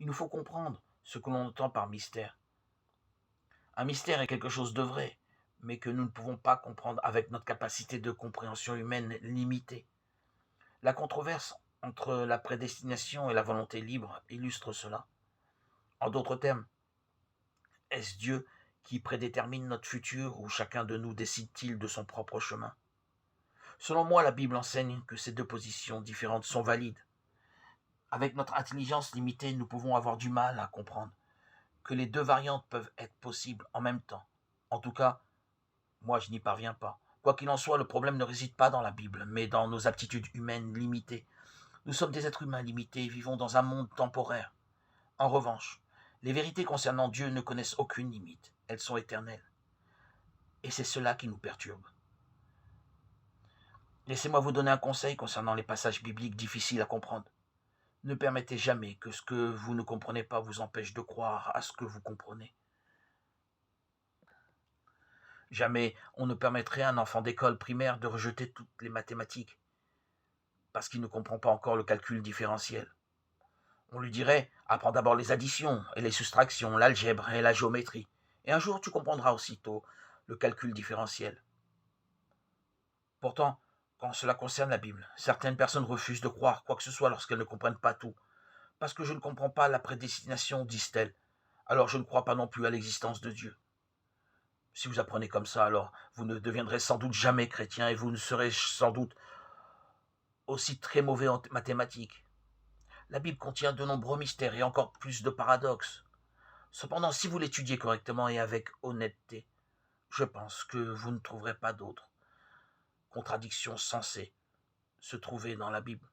Il nous faut comprendre ce que l'on entend par mystère. Un mystère est quelque chose de vrai, mais que nous ne pouvons pas comprendre avec notre capacité de compréhension humaine limitée. La controverse entre la prédestination et la volonté libre illustre cela. En d'autres termes, est-ce Dieu qui prédétermine notre futur ou chacun de nous décide-t-il de son propre chemin? Selon moi, la Bible enseigne que ces deux positions différentes sont valides. Avec notre intelligence limitée, nous pouvons avoir du mal à comprendre que les deux variantes peuvent être possibles en même temps. En tout cas, moi je n'y parviens pas. Quoi qu'il en soit, le problème ne réside pas dans la Bible, mais dans nos aptitudes humaines limitées. Nous sommes des êtres humains limités et vivons dans un monde temporaire. En revanche, les vérités concernant Dieu ne connaissent aucune limite. Elles sont éternelles. Et c'est cela qui nous perturbe. Laissez-moi vous donner un conseil concernant les passages bibliques difficiles à comprendre. Ne permettez jamais que ce que vous ne comprenez pas vous empêche de croire à ce que vous comprenez. Jamais on ne permettrait à un enfant d'école primaire de rejeter toutes les mathématiques parce qu'il ne comprend pas encore le calcul différentiel. On lui dirait « Apprends d'abord les additions et les soustractions, l'algèbre et la géométrie, et un jour tu comprendras aussitôt le calcul différentiel. » Pourtant, quand cela concerne la Bible, certaines personnes refusent de croire quoi que ce soit lorsqu'elles ne comprennent pas tout. Parce que je ne comprends pas la prédestination, disent-elles, alors je ne crois pas non plus à l'existence de Dieu. Si vous apprenez comme ça, alors vous ne deviendrez sans doute jamais chrétien et vous ne serez sans doute aussi très mauvais en mathématiques. La Bible contient de nombreux mystères et encore plus de paradoxes. Cependant, si vous l'étudiez correctement et avec honnêteté, je pense que vous ne trouverez pas d'autres contradictions censées se trouver dans la Bible.